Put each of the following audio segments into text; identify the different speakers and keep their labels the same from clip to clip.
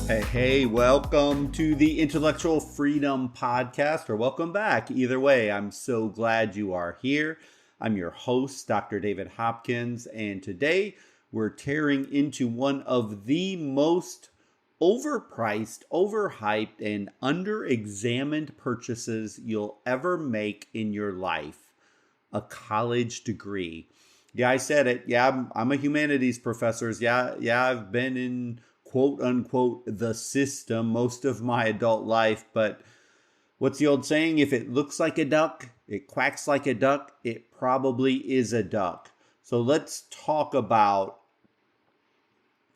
Speaker 1: Hey, welcome to the Intellectual Freedom Podcast, or welcome back. Either way, I'm so glad you are here. I'm your host, Dr. David Hopkins, and today we're tearing into one of the most overpriced, overhyped, and under-examined purchases you'll ever make in your life: a college degree. Yeah, I said it. Yeah, I'm a humanities professor. Yeah, I've been in quote unquote the system most of my adult life. But what's the old saying? If it looks like a duck, it quacks like a duck, it probably is a duck. So let's talk about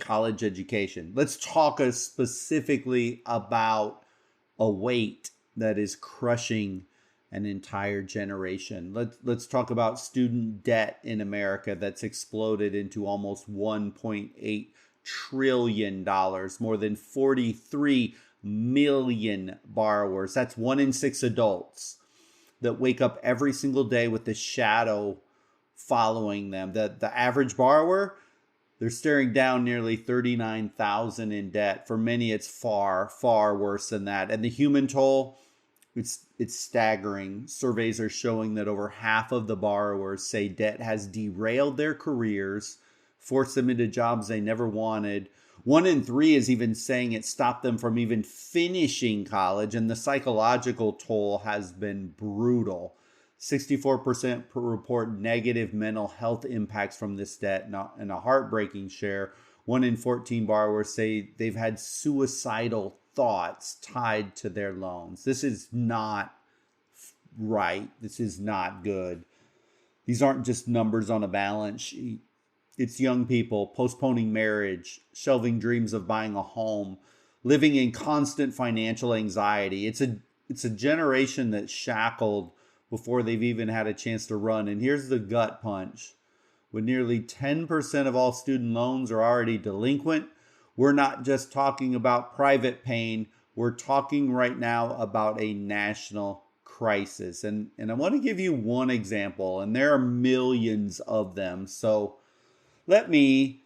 Speaker 1: college education. Let's talk specifically about a weight that is crushing an entire generation. Let's talk about student debt in America that's exploded into almost $1.8 trillion, more than 43 million borrowers. That's 1 in 6 adults that wake up every single day with the shadow following them. The average borrower, they're staring down nearly 39,000 in debt. For many, it's far, far worse than that. And the human toll, it's staggering. Surveys are showing that over half of the borrowers say debt has derailed their careers, forced them into jobs they never wanted. 1 in 3 is even saying it stopped them from even finishing college, and the psychological toll has been brutal. 64% report negative mental health impacts from this debt, and a heartbreaking share. 1 in 14 borrowers say they've had suicidal thoughts tied to their loans. This is not right. This is not good. These aren't just numbers on a balance sheet. It's young people postponing marriage, shelving dreams of buying a home, living in constant financial anxiety. It's a generation that's shackled before they've even had a chance to run. And here's the gut punch. When nearly 10% of all student loans are already delinquent, we're not just talking about private pain. We're talking right now about a national crisis. And I want to give you one example, and there are millions of them. So let me,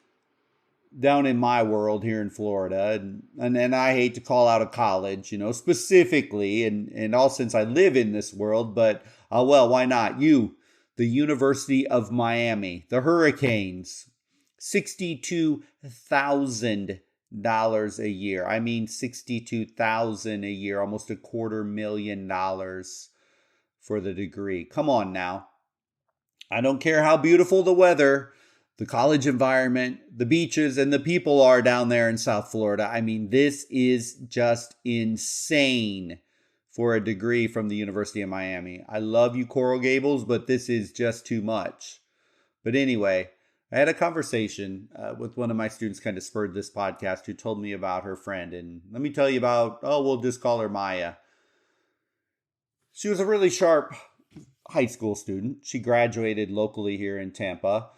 Speaker 1: down in my world here in Florida, and I hate to call out a college, specifically, and all since I live in this world, but well, why not? The University of Miami, the Hurricanes, $62,000 a year. I mean, $62,000 a year, almost $250,000 for the degree. Come on now. I don't care how beautiful the weather, the college environment, the beaches, and the people are down there in South Florida. I mean, this is just insane for a degree from the University of Miami. I love you, Coral Gables, but this is just too much. But anyway, I had a conversation with one of my students, kind of spurred this podcast, who told me about her friend. And let me tell you about, we'll just call her Maya. She was a really sharp high school student. She graduated locally here in Tampa,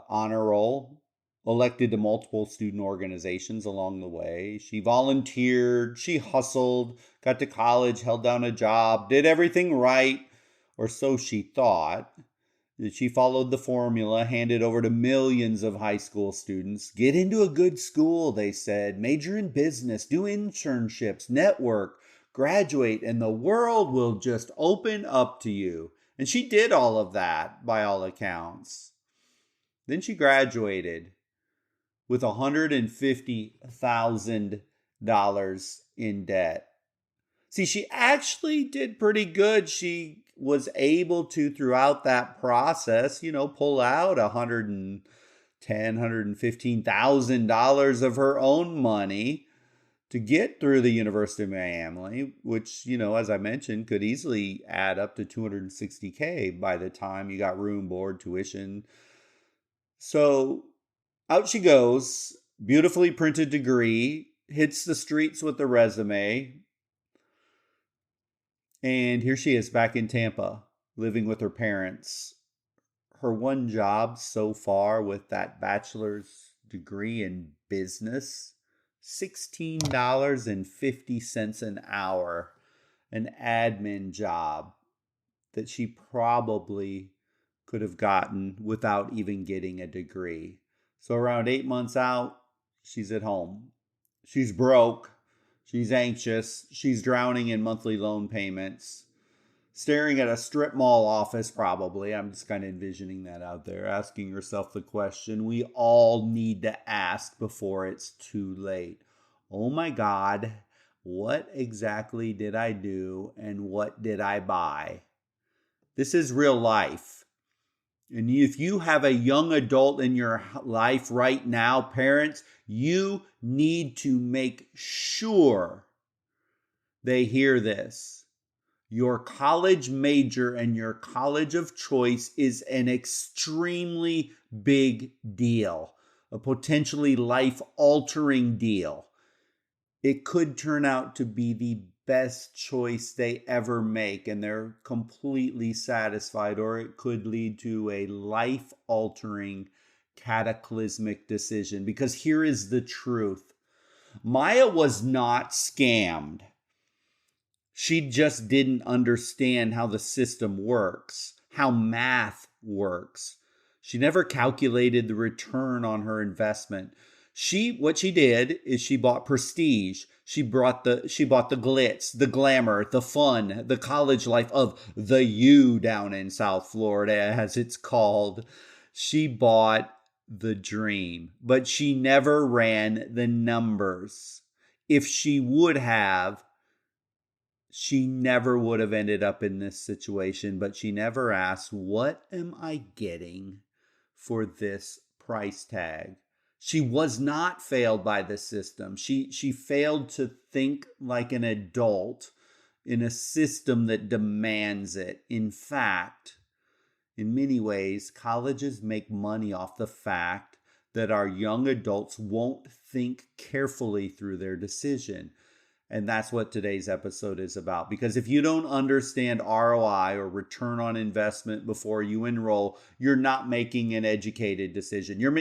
Speaker 1: honor roll, elected to multiple student organizations along the way. She volunteered, she hustled, got to college, held down a job, did everything right, or so she thought. She followed the formula handed over to millions of high school students. Get into a good school, they said. Major in business, do internships, network, graduate, and the world will just open up to you. And she did all of that, by all accounts. Then she graduated with $150,000 in debt. See, she actually did pretty good. She was able to, throughout that process, pull out $115,000 of her own money to get through the University of Miami, which, as I mentioned, could easily add up to $260K by the time you got room, board, tuition. So out she goes, beautifully printed degree, hits the streets with the resume. And here she is back in Tampa, living with her parents. Her one job so far with that bachelor's degree in business, $16.50 an hour, an admin job that she probably could have gotten without even getting a degree. So around 8 months out, she's at home. She's broke. She's anxious. She's drowning in monthly loan payments. Staring at a strip mall office, probably. I'm just kind of envisioning that out there, asking yourself the question we all need to ask before it's too late. Oh my God, what exactly did I do and what did I buy? This is real life. And if you have a young adult in your life right now, parents, you need to make sure they hear this. Your college major and your college of choice is an extremely big deal, a potentially life-altering deal. It could turn out to be the best choice they ever make and they're completely satisfied, or it could lead to a life-altering, cataclysmic decision. Because here is the truth. Maya was not scammed. She just didn't understand how the system works, how math works. She never calculated the return on her investment. What she did is she bought prestige. She bought the glitz, the glamour, the fun, the college life of the U down in South Florida, as it's called. She bought the dream, but she never ran the numbers. If she would have, she never would have ended up in this situation, but she never asked, what am I getting for this price tag? She was not failed by the system. She failed to think like an adult in a system that demands it. In fact, in many ways, colleges make money off the fact that our young adults won't think carefully through their decision. And that's what today's episode is about. Because if you don't understand ROI, or return on investment, before you enroll, you're not making an educated decision. You're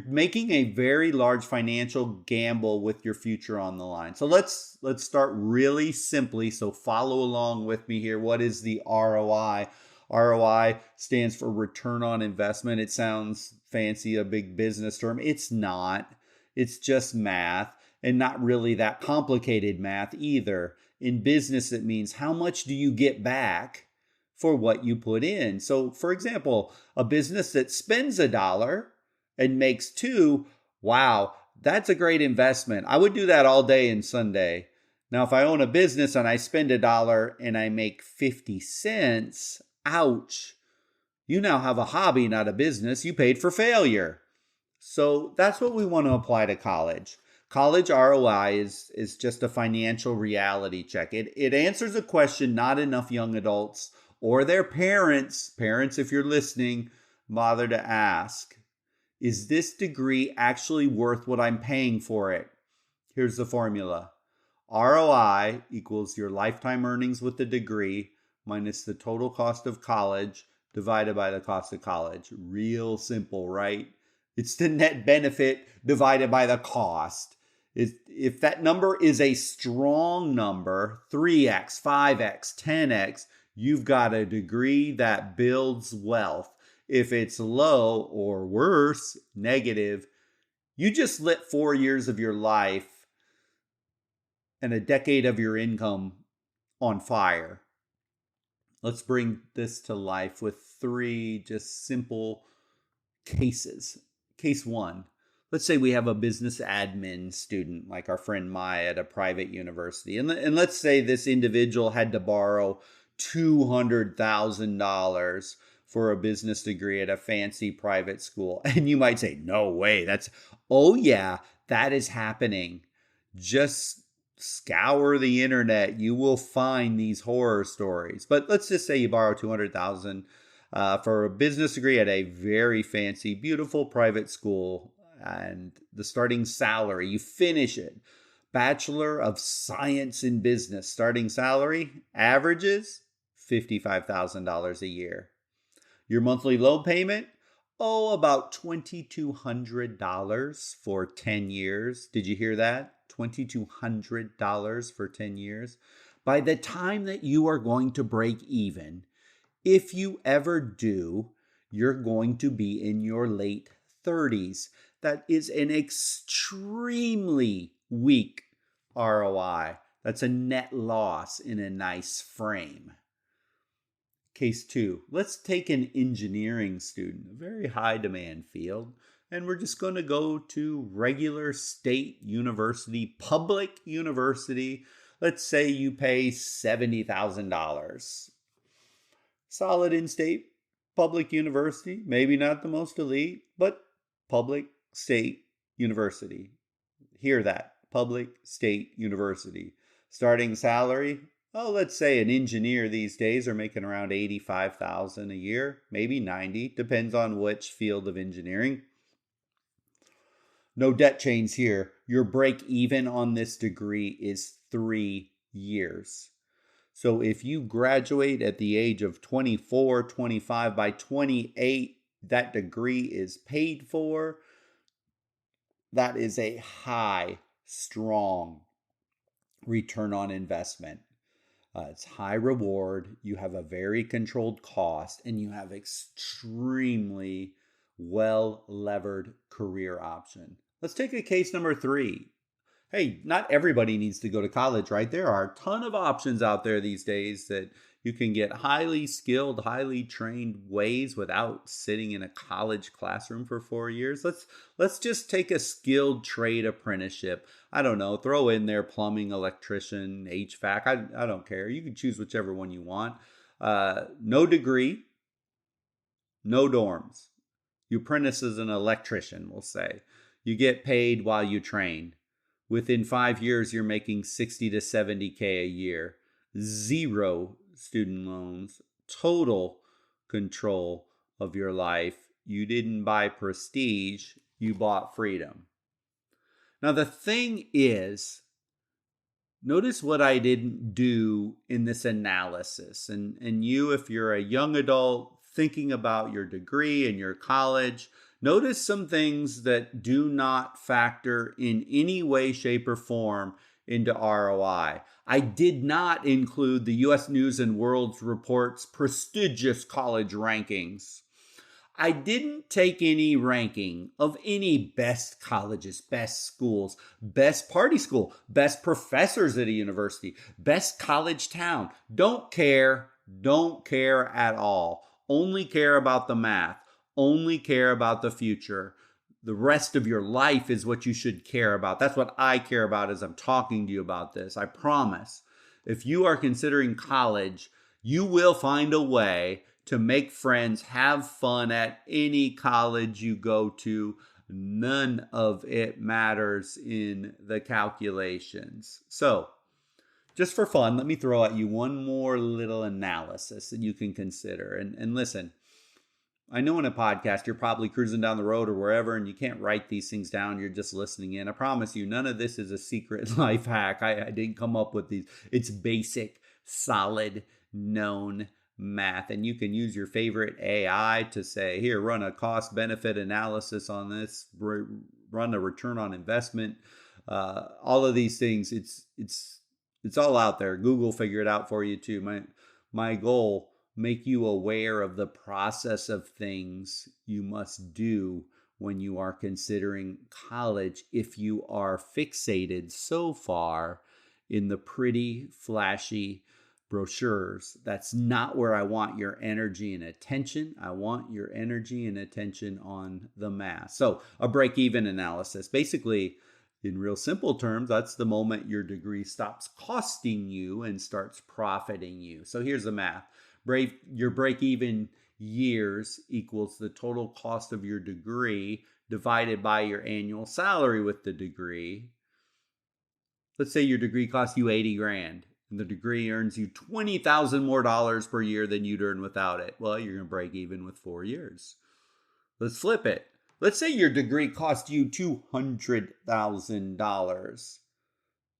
Speaker 1: making a very large financial gamble with your future on the line. So let's start really simply. So follow along with me here. What is the ROI? ROI stands for return on investment. It sounds fancy, a big business term. It's not. It's just math. And not really that complicated math either. In business, it means how much do you get back for what you put in? So, for example, a business that spends $1 and makes $2, wow, that's a great investment. I would do that all day and Sunday. Now, if I own a business and I spend $1 and I make 50 cents, ouch. You now have a hobby, not a business. You paid for failure. So that's what we want to apply to college. College ROI is just a financial reality check. It answers a question not enough young adults or their parents, if you're listening, bother to ask. Is this degree actually worth what I'm paying for it? Here's the formula. ROI equals your lifetime earnings with the degree minus the total cost of college divided by the cost of college. Real simple, right? It's the net benefit divided by the cost. If that number is a strong number, 3x, 5x, 10x, you've got a degree that builds wealth. If it's low or worse, negative, you just lit 4 years of your life and a decade of your income on fire. Let's bring this to life with 3 just simple cases. Case 1. Let's say we have a business admin student like our friend Maya at a private university. And let's say this individual had to borrow $200,000 for a business degree at a fancy private school. And you might say, no way. Oh yeah, that is happening. Just scour the internet. You will find these horror stories. But let's just say you borrow $200,000 for a business degree at a very fancy, beautiful private school. And the starting salary, you finish it. Bachelor of Science in Business, starting salary averages $55,000 a year. Your monthly loan payment, about $2,200 for 10 years. Did you hear that? $2,200 for 10 years. By the time that you are going to break even, if you ever do, you're going to be in your late 30s. That is an extremely weak ROI. That's a net loss in a nice frame. Case two, let's take an engineering student, a very high demand field, and we're just going to go to regular state university, public university. Let's say you pay $70,000. Solid in-state public university, maybe not the most elite, but public state university. Hear that, public state university. Starting salary, oh, let's say an engineer these days are making around $85,000 a year, maybe 90, depends on which field of engineering. No debt chains here. Your break even on this degree is 3 years. So if you graduate at the age of 24, 25, by 28, that degree is paid for. That is a high, strong return on investment. It's high reward. You have a very controlled cost, and you have extremely well levered career option. Let's take a case number 3. Hey, not everybody needs to go to college, right? There are a ton of options out there these days that you can get highly skilled, highly trained ways without sitting in a college classroom for 4 years. Let's just take a skilled trade apprenticeship. I don't know, throw in there plumbing, electrician, HVAC. I don't care. You can choose whichever one you want. No degree, no dorms. You apprentice as an electrician, we'll say. You get paid while you train. Within 5 years, you're making 60 to 70K a year. 0 student loans. Total control of your life. You didn't buy prestige. You bought freedom. Now, the thing is, notice what I didn't do in this analysis. And you, if you're a young adult thinking about your degree and your college, notice some things that do not factor in any way, shape, or form into ROI. I did not include the U.S. News and World Report's prestigious college rankings. I didn't take any ranking of any best colleges, best schools, best party school, best professors at a university, best college town. Don't care at all. Only care about the math. Only care about the future. The rest of your life is what you should care about. That's what I care about as I'm talking to you about this. I promise. If you are considering college, you will find a way to make friends, have fun at any college you go to. None of it matters in the calculations. So, just for fun, let me throw at you one more little analysis that you can consider. And listen, I know in a podcast, you're probably cruising down the road or wherever, and you can't write these things down. You're just listening in. I promise you, none of this is a secret life hack. I didn't come up with these. It's basic, solid, known math. And you can use your favorite AI to say, here, run a cost benefit analysis on this, run a return on investment. All of these things, it's all out there. Google figure it out for you too. My goal, make you aware of the process of things you must do when you are considering college if you are fixated so far in the pretty, flashy brochures. That's not where I want your energy and attention. I want your energy and attention on the math. So a break-even analysis. Basically, in real simple terms, that's the moment your degree stops costing you and starts profiting you. So here's the math. Your break-even years equals the total cost of your degree divided by your annual salary with the degree. Let's say your degree costs you 80 grand and the degree earns you $20,000 more per year than you'd earn without it. Well, you're going to break even with 4 years. Let's flip it. Let's say your degree cost you $200,000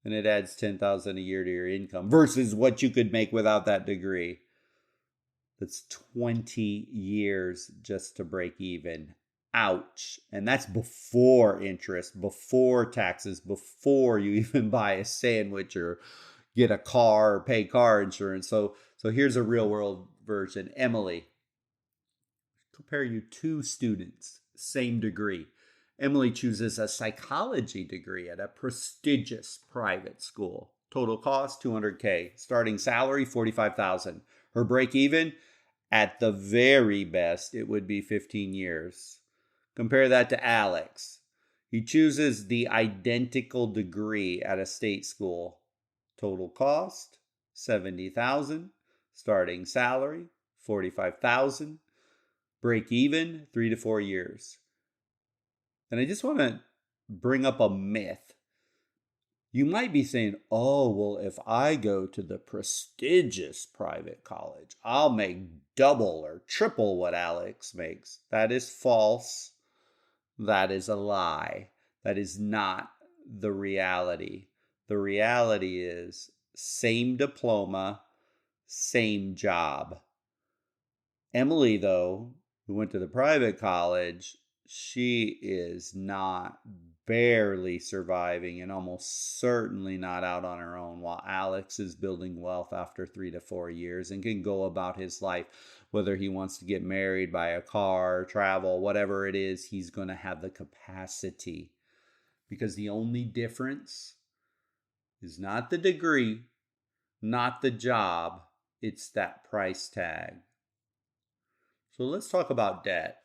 Speaker 1: and it adds $10,000 a year to your income versus what you could make without that degree. That's 20 years just to break even. Ouch. And that's before interest, before taxes, before you even buy a sandwich or get a car or pay car insurance. So here's a real world version. Emily, compare you 2 students. same degree. Emily chooses a psychology degree at a prestigious private school. Total cost $200K. Starting salary $45,000. Her break even, at the very best, it would be 15 years. Compare that to Alex. He chooses the identical degree at a state school. Total cost $70,000. Starting salary $45,000. Break even 3 to 4 years. And I just want to bring up a myth. You might be saying, oh, well, if I go to the prestigious private college, I'll make double or triple what Alex makes. That is false. That is a lie. That is not the reality. The reality is same diploma, same job. Emily, though, who went to the private college, she is not barely surviving and almost certainly not out on her own, while Alex is building wealth after 3 to 4 years and can go about his life. Whether he wants to get married, buy a car, travel, whatever it is, he's going to have the capacity. Because the only difference is not the degree, not the job, it's that price tag. So let's talk about debt.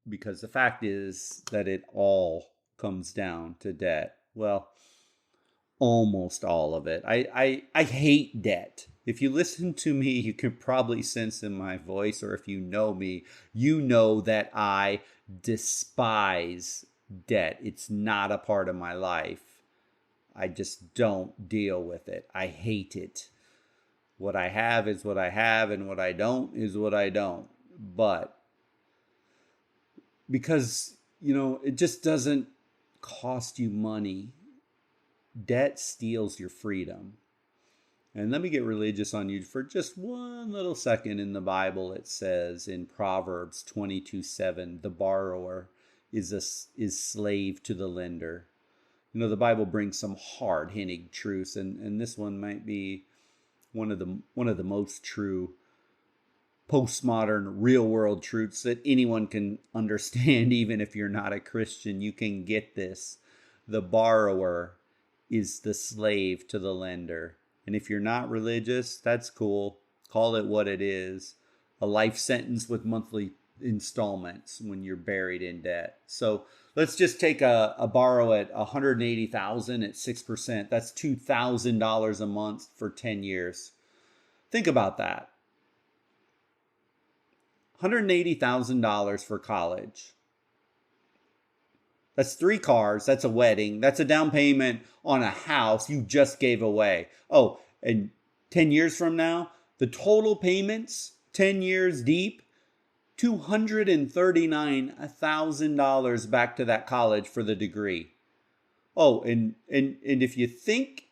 Speaker 1: Because the fact is that it all comes down to debt. Well, almost all of it. I hate debt. If you listen to me, you can probably sense in my voice, or if you know me, you know that I despise debt. It's not a part of my life. I just don't deal with it. I hate it. What I have is what I have, and what I don't is what I don't. But because, it just doesn't cost you money. Debt steals your freedom. And let me get religious on you for just one little second. In the Bible, it says in Proverbs 22:7, the borrower is slave to the lender. The Bible brings some hard-hitting truths, and this one might be one of the most true postmodern real-world truths that anyone can understand. Even if you're not a Christian, you can get this. The borrower is the slave to the lender. And if you're not religious, that's cool. Call it what it is. A life sentence with monthly installments when you're buried in debt. So let's just take a borrow at $180,000 at 6%. That's $2,000 a month for 10 years. Think about that. $180,000 for college. That's 3 cars. That's a wedding. That's a down payment on a house you just gave away. Oh, and 10 years from now, the total payments, 10 years deep, $239,000 back to that college for the degree. Oh, and if you think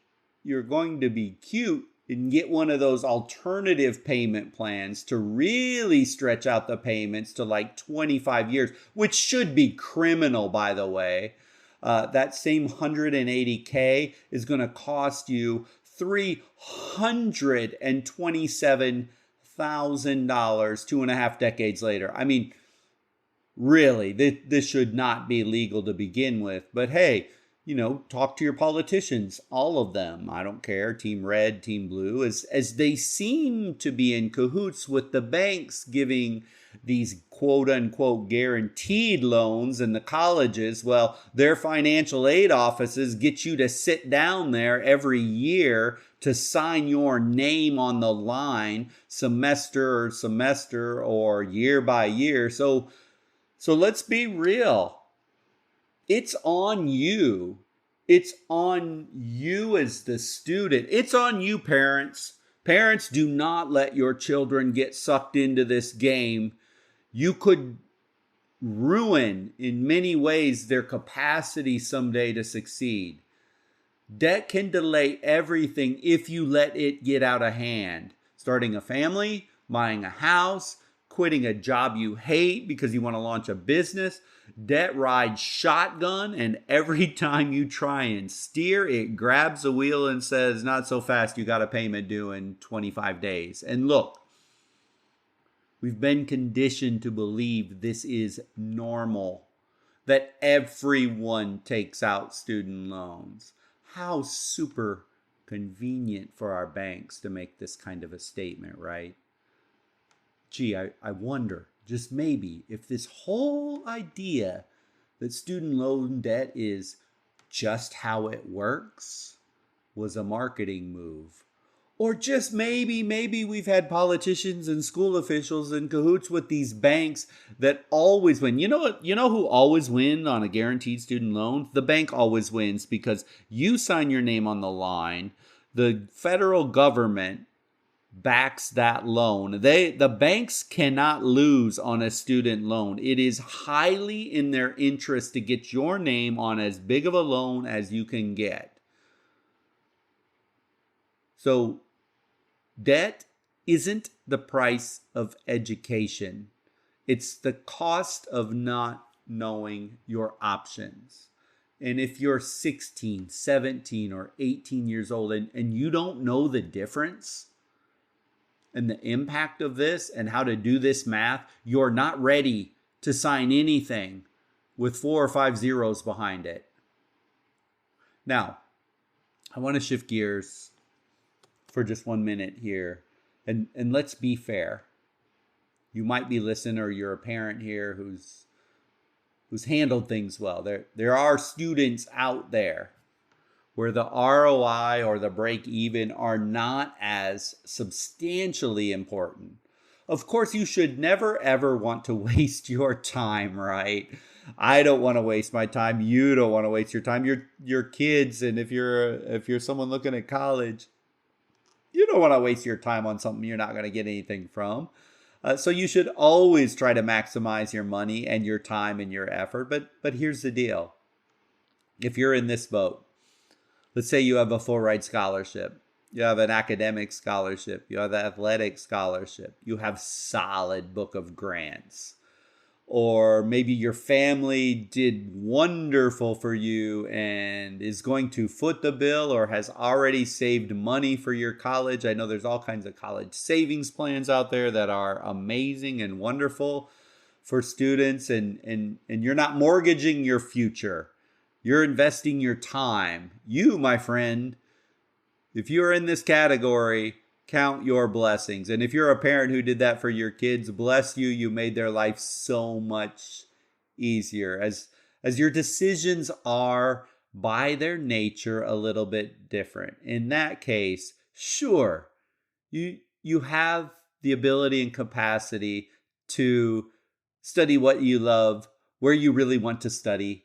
Speaker 1: you're going to be cute and get one of those alternative payment plans to really stretch out the payments to like 25 years, which should be criminal, by the way, that same $180K is going to cost you $327,000 2.5 decades later. I mean, really, this should not be legal to begin with. But hey, talk to your politicians, all of them. I don't care, team red, team blue, as they seem to be in cahoots with the banks giving these quote unquote guaranteed loans and the colleges. Well, their financial aid offices get you to sit down there every year to sign your name on the line semester or year by year. So let's be real. It's on you. It's on you as the student. It's on you, parents. Parents, do not let your children get sucked into this game. You could ruin, in many ways, their capacity someday to succeed. Debt can delay everything if you let it get out of hand. Starting a family, buying a house, quitting a job you hate because you want to launch a business. Debt rides shotgun, and every time you try and steer, it grabs the wheel and says, not so fast, you got a payment due in 25 days. And look, We've been conditioned to believe this is normal, that everyone takes out student loans. How super convenient for our banks to make this kind of a statement, right? Gee, I wonder, just maybe, if this whole idea that student loan debt is just how it works was a marketing move. Or just maybe we've had politicians and school officials in cahoots with these banks that always win. You know what? You know who always wins on a guaranteed student loan? The bank always wins because you sign your name on the line. The federal government backs that loan. The banks cannot lose on a student loan. It is highly in their interest to get your name on as big of a loan as you can get. So debt isn't the price of education. It's the cost of not knowing your options. And if you're 16, 17, or 18 years old and you don't know the difference and the impact of this and how to do this math, you're not ready to sign anything with 4 or 5 zeros behind it. Now, I want to shift gears for just 1 minute here. And let's be fair. You might be listening, or you're a parent here who's handled things well. There are students out there where the ROI or the break even are not as substantially important. Of course, you should never ever want to waste your time, right? I don't want to waste my time. You don't want to waste your time. Your kids, and if you're someone looking at college, you don't want to waste your time on something you're not going to get anything from. So you should always try to maximize your money and your time and your effort. But here's the deal. If you're in this boat, let's say you have a full ride scholarship, you have an academic scholarship, you have an athletic scholarship, you have solid book of grants, or maybe your family did wonderful for you and is going to foot the bill or has already saved money for your college. I know there's all kinds of college savings plans out there that are amazing and wonderful for students, and you're not mortgaging your future. You're investing your time. You, my friend, if you're in this category, count your blessings. And if you're a parent who did that for your kids, bless you. You made their life so much easier. As your decisions are, by their nature, a little bit different. In that case, sure, you have the ability and capacity to study what you love, where you really want to study.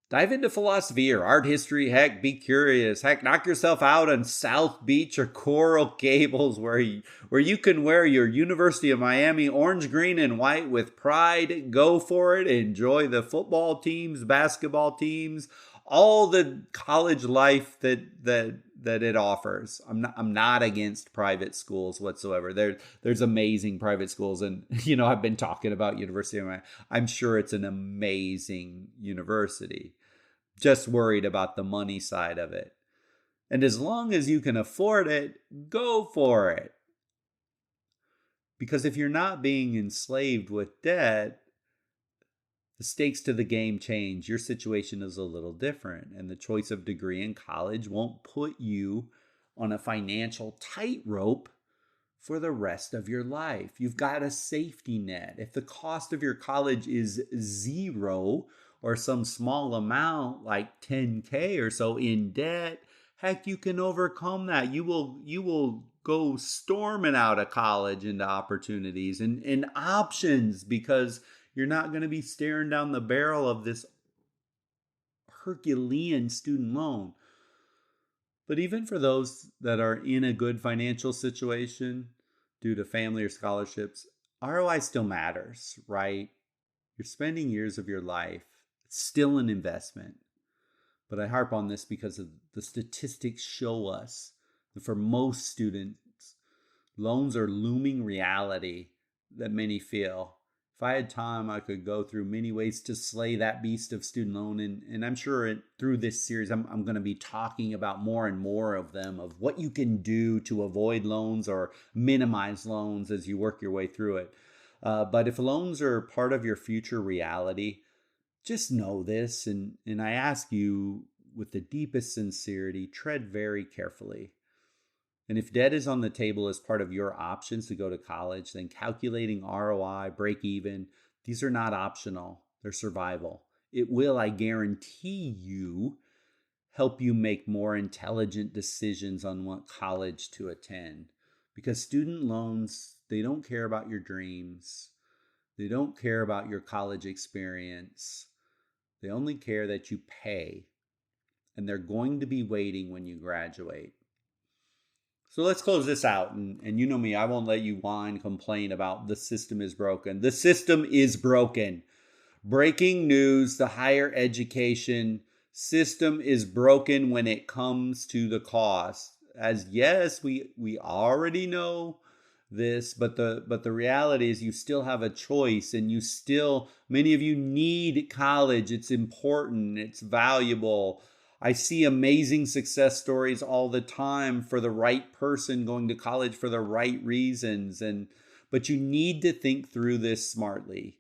Speaker 1: Dive into philosophy or art history. Heck, be curious. Heck, knock yourself out on South Beach or Coral Gables where you can wear your University of Miami orange, green, and white with pride. Go for it. Enjoy the football teams, basketball teams, all the college life that it offers. I'm not against private schools whatsoever. There's amazing private schools, and I've been talking about University of Miami. I'm sure it's an amazing university. Just worried about the money side of it. And as long as you can afford it, go for it. Because if you're not being enslaved with debt, the stakes to the game change. Your situation is a little different, and the choice of degree in college won't put you on a financial tightrope for the rest of your life. You've got a safety net. If the cost of your college is zero or some small amount like $10,000 or so in debt, heck, you can overcome that. You will go storming out of college into opportunities and options, because you're not going to be staring down the barrel of this Herculean student loan. But even for those that are in a good financial situation due to family or scholarships, ROI still matters, right? You're spending years of your life. It's still an investment. But I harp on this because of the statistics show us that for most students, loans are looming reality that many feel. If I had time, I could go through many ways to slay that beast of student loan. And I'm sure through this series, I'm going to be talking about more and more of them, of what you can do to avoid loans or minimize loans as you work your way through it. But if loans are part of your future reality, just know this. And I ask you with the deepest sincerity, tread very carefully. And if debt is on the table as part of your options to go to college, then calculating ROI, break even, these are not optional, they're survival. It will, I guarantee you, help you make more intelligent decisions on what college to attend. Because student loans, they don't care about your dreams. They don't care about your college experience. They only care that you pay. And they're going to be waiting when you graduate. So let's close this out. And you know me, I won't let you whine, complain about the system is broken. The system is broken. Breaking news, the higher education system is broken when it comes to the cost. As yes, we already know this, but the reality is you still have a choice, and you still, many of you need college. It's important, it's valuable. I see amazing success stories all the time for the right person going to college for the right reasons, but you need to think through this smartly.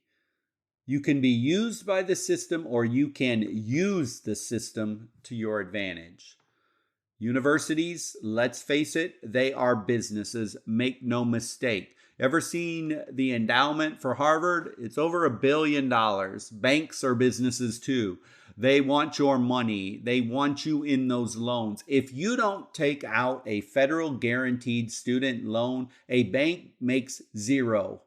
Speaker 1: You can be used by the system, or you can use the system to your advantage. Universities, let's face it, they are businesses. Make no mistake. Ever seen the endowment for Harvard? It's over $1 billion. Banks are businesses too. They want your money. They want you in those loans. If you don't take out a federal guaranteed student loan, a bank makes zero.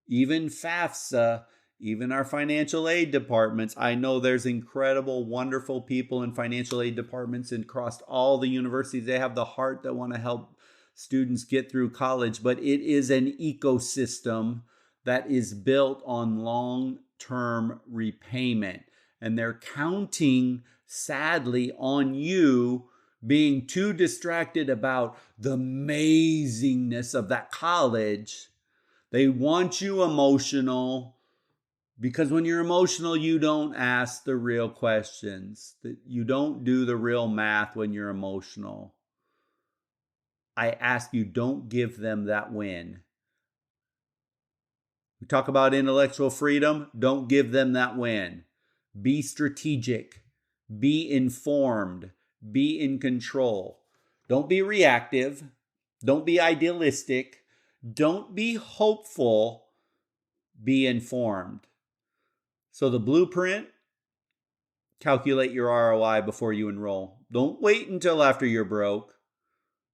Speaker 1: Even FAFSA, even our financial aid departments. I know there's incredible, wonderful people in financial aid departments and across all the universities. They have the heart that want to help students get through college, but it is an ecosystem that is built on long-term repayment. And they're counting, sadly, on you being too distracted about the amazingness of that college. They want you emotional, because when you're emotional, you don't ask the real questions. You don't do the real math when you're emotional. I ask you, don't give them that win. We talk about intellectual freedom. Don't give them that win. Be strategic. Be informed. Be in control. Don't be reactive. Don't be idealistic. Don't be hopeful. Be informed. So the blueprint, calculate your ROI before you enroll. Don't wait until after you're broke.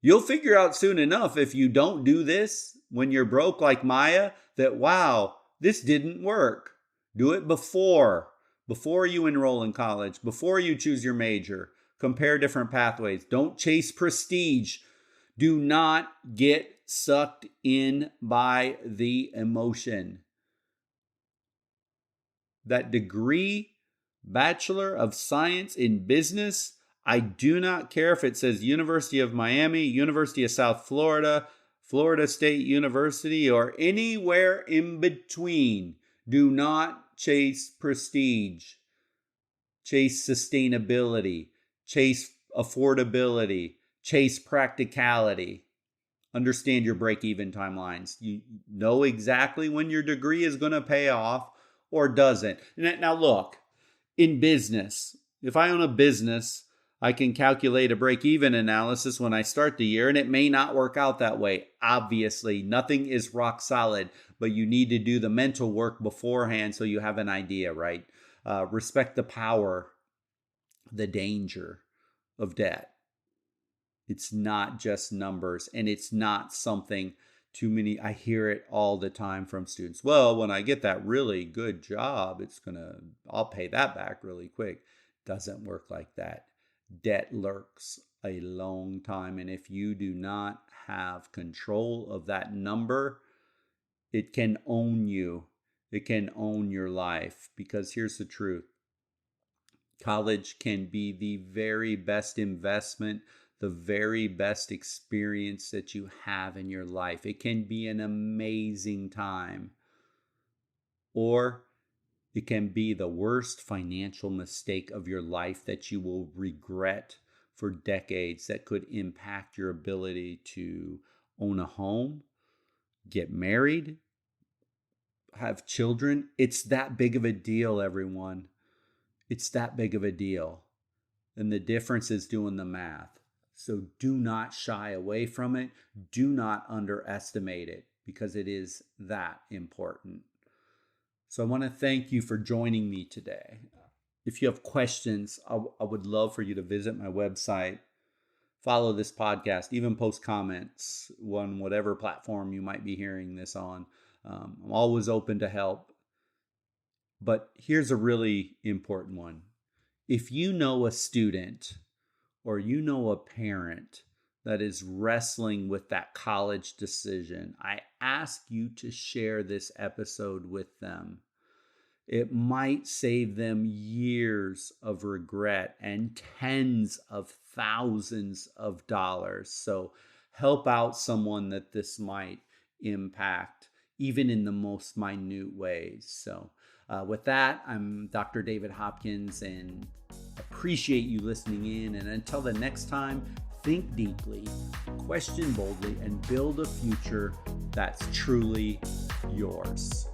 Speaker 1: You'll figure out soon enough, if you don't do this when you're broke like Maya, that wow, this didn't work. Do it before you enroll in college, before you choose your major. Compare different pathways. Don't chase prestige. Do not get sucked in by the emotion. That degree, Bachelor of Science in Business, I do not care if it says University of Miami, University of South Florida, Florida State University, or anywhere in between. Do not chase prestige. Chase sustainability. Chase affordability. Chase practicality. Understand your break-even timelines. You know exactly when your degree is going to pay off or doesn't. Now look, in business, if I own a business, I can calculate a break-even analysis when I start the year, and it may not work out that way. Obviously, nothing is rock solid, but you need to do the mental work beforehand so you have an idea, right? Respect the power, the danger of debt. It's not just numbers, and it's not something too many. I hear it all the time from students. Well, when I get that really good job, I'll pay that back really quick. Doesn't work like that. Debt lurks a long time, and if you do not have control of that number, it can own you. It can own your life, because here's the truth. College can be the very best investment, the very best experience that you have in your life. It can be an amazing time, or it can be the worst financial mistake of your life that you will regret for decades, that could impact your ability to own a home, get married, have children, it's that big of a deal, everyone. It's that big of a deal. And the difference is doing the math. So do not shy away from it. Do not underestimate it because it is that important. So I want to thank you for joining me today. If you have questions, I would love for you to visit my website, follow this podcast, even post comments on whatever platform you might be hearing this on. I'm always open to help. But here's a really important one. If you know a student or you know a parent that is wrestling with that college decision, I ask you to share this episode with them. It might save them years of regret and tens of thousands of dollars. So help out someone that this might impact, even in the most minute ways. So with that, I'm Dr. David Hopkins and appreciate you listening in. And until the next time, think deeply, question boldly, and build a future that's truly yours.